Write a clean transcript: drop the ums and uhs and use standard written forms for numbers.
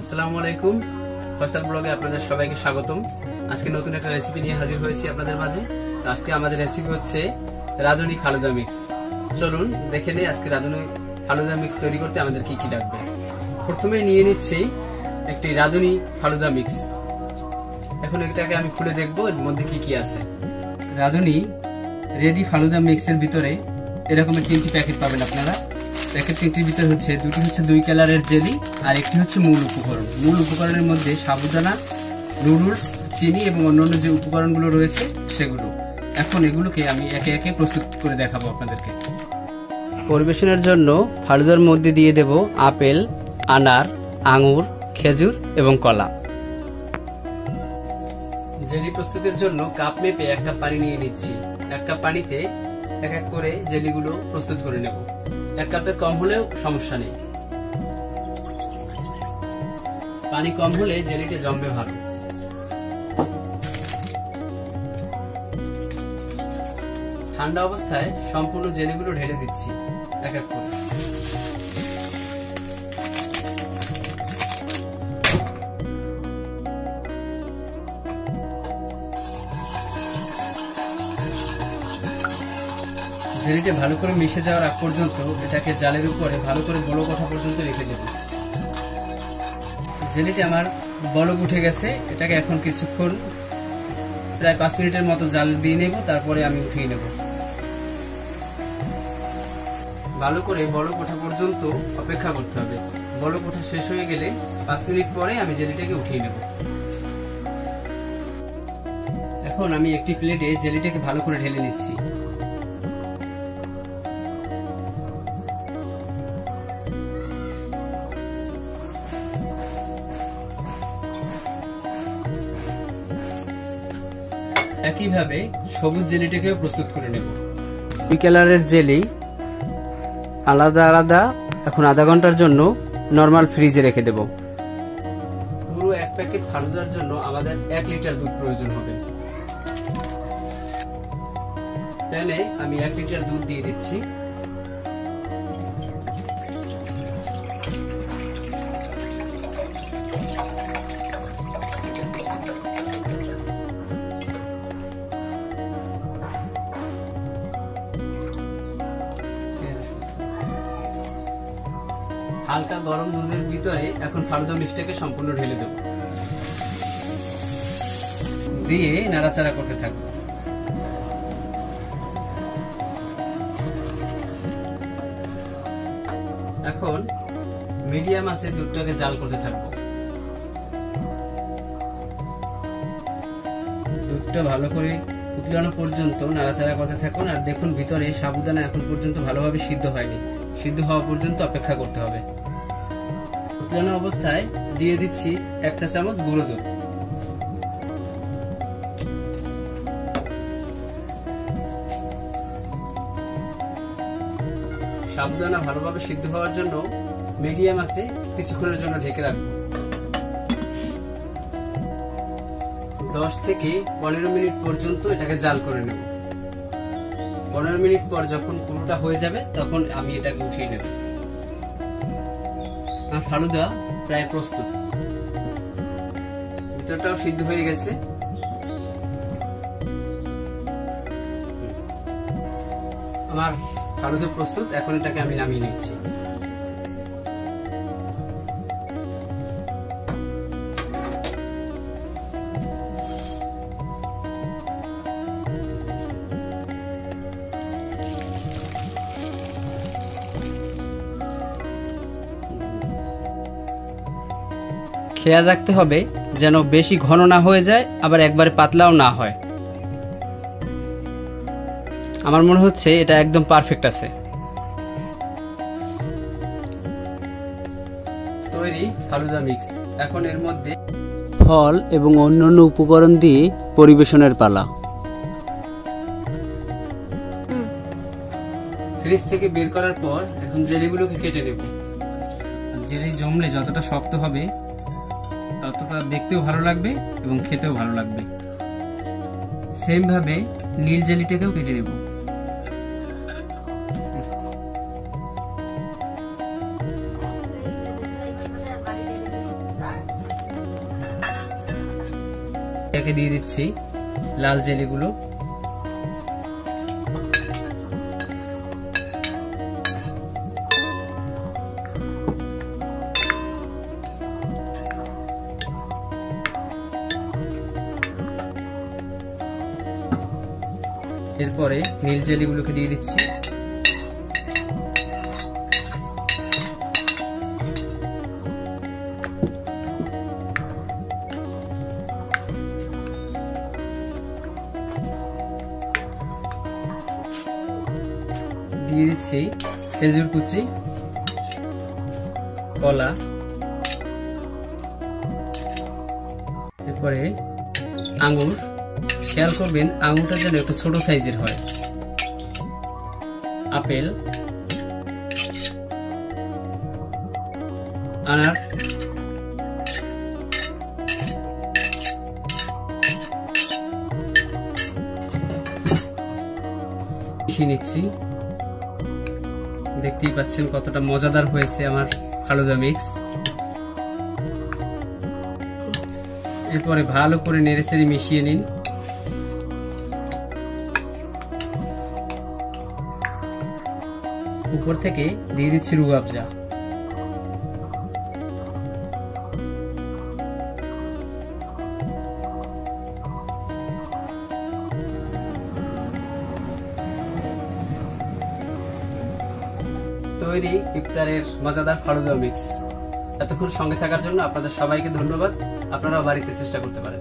আসসালামু আলাইকুম, ফয়সাল ব্লগে আপনাদের সবাইকে স্বাগতম। আজকে নতুন একটা রেসিপি নিয়ে হাজির হয়েছি আপনাদের মাঝে। আজকে আমাদের রেসিপি হচ্ছে রাঁধুনি ফালুদা মিক্স। চলুন দেখে নেই আজকে রাঁধুনি ফালুদা মিক্স তৈরি করতে আমাদের কি কি লাগবে। প্রথমে নিয়ে নিচ্ছি একটি রাঁধুনি ফালুদা মিক্স। এখন এটাকে আমি খুলে দেখবো এর মধ্যে কি কি আছে। রাঁধুনি রেডি ফালুদা মিক্সের ভিতরে এরকমের 3টি প্যাকেট পাবেন আপনারা। প্যাকেট 3টির ভিতরে দুটি হচ্ছে 2 কালারের জেলি আর একটি হচ্ছে মূল উপকরণ। মূল উপকরণের মধ্যে সাবুদানা, নুডলস, চিনি এবং অন্যান্য যে উপকরণগুলো রয়েছে সেগুলো। এখন এগুলোকে আমি একে একে প্রস্তুত করে দেখাবো আপনাদেরকে। পরিবেশনের জন্য ফালুদার মধ্যে দিয়ে দেব আপেল, আনার, আঙুর, খেজুর এবং কলা। জেলি প্রস্তুতের জন্য কাপ মেপে 1 কাপ পানি নিয়ে নিচ্ছি। 1 কাপ পানিতে এক এক করে জেলিগুলো প্রস্তুত করে নেব। 1 কাপের কম হলেও সমস্যা নেই, পানি কম হলে জেলিটা জমবে ভালো। ঠান্ডা অবস্থায় সম্পূর্ণ জেলিগুলো ঢেলে দিচ্ছি এক এক করে। জেলিটা ভালো করে মিশে যাওয়ার আগ পর্যন্ত এটাকে জালের উপরে ভালো করে বলক ওঠা পর্যন্ত রেখে দেব। জেলিটা আমার বলক উঠে গেছে। এটাকে এখন কিছুক্ষণ প্রায় 5 মিনিটের মতো জাল দিয়ে নেব, তারপরে আমি উঠিয়ে নেব। ভালো করে বলক ওঠা পর্যন্ত অপেক্ষা করতে হবে। বলক ওঠা শেষ হয়ে গেলে 5 মিনিট পরে আমি জেলিটাকে উঠিয়ে নেব। এখন আমি একটি প্লেটে জেলিটাকে ভালো করে ঢেলে নিচ্ছি। একইভাবে সবুজ জেলিটাকেও প্রস্তুত করে নেব। 2 কালারের জেলি আলাদা আলাদা এখন আধা ঘন্টার জন্য নরমাল ফ্রিজে রেখে দেব। পুরো 1 প্যাকেট ফালুদার জন্য আমাদের 1 লিটার দুধ প্রয়োজন হবে। প্যানে আমি 1 লিটার দুধ দিয়ে দিচ্ছি। হালকা গরম দুধের ভিতরে এখন ফালুদা মিক্সটাকে সম্পূর্ণ ঢেলে দেব, দিয়ে নাড়াচাড়া করতে থাকবো। এখন মিডিয়াম আঁচে দুধটাকে জাল করতে থাকবো। দুধটা ভালো করে ফুটানো পর্যন্ত নাড়াচাড়া করতে থাকুন। আর দেখুন ভিতরে সাবুদানা এখন পর্যন্ত ভালোভাবে সিদ্ধ হয়নি। সিদ্ধ হওয়া পর্যন্ত অপেক্ষা করতে হবে। ফুটানো অবস্থায় দিয়ে দিচ্ছি 1 চা চামচ গুঁড়ো দুধ। সাবুদানা ভালোভাবে সিদ্ধ হওয়ার জন্য মিডিয়াম আছে কিছুক্ষণের জন্য ঢেকে রাখবো। 10 থেকে 15 মিনিট পর্যন্ত এটাকে জাল করে নেব। 15 মিনিট পর যখন পুরোটা হয়ে যাবে তখন আমি এটাকে উঠিয়ে নেব। আমার ফালুদা প্রায় প্রস্তুত, ভিতরটাও সিদ্ধ হয়ে গেছে। আমার ফালুদা প্রস্তুত, এখন এটাকে আমি নামিয়ে নিচ্ছি। খেয়াল রাখতে হবে যেন বেশি ঘন না হয়ে যায়, আবার একবারে পাতলাও না হয়। আমার মনে হচ্ছে এটা একদম পারফেক্ট আছে। তৈরি ফালুদা মিক্স। এখন এর মধ্যে ফল এবং অন্যান্য উপকরণ দিয়ে পরিবেশনের পালা। ফ্রিজ থেকে বের করার পর এখন জেলিগুলোকে কেটে নেব। জেলি জমলে যতটা শক্ত হবে ততটা দেখতেও ভালো লাগবে এবং খেতেও ভালো লাগবে। সেম ভাবে নীল জেলিটাকেও কেটে নেব। একে দিয়ে দিচ্ছি লাল জেলিগুলো। এরপরে নীল জেলিগুলোকে দিয়ে দিচ্ছি। দিয়ে দিচ্ছি খেজুর কুচি, কলা, এরপরে আঙ্গুর। খেয়াল করবেন আঙ্গুরটা যেন একটু ছোট সাইজের হয়। আপেল, আনার, মিশিয়ে নিচ্ছি। দেখতেই পাচ্ছেন কতটা মজাদার হয়েছে আমার ফালুদা মিক্স। এরপরে ভালো করে নেড়েচেড়ে মিশিয়ে নিন। উপর থেকে দিয়ে দিচ্ছি রুয়াবজা। তৈরি ইফতারের মজাদার ফালুদা মিক্স। এতক্ষণ সঙ্গে থাকার জন্য আপনাদের সবাইকে ধন্যবাদ। আপনারাও বাড়িতে চেষ্টা করতে পারেন।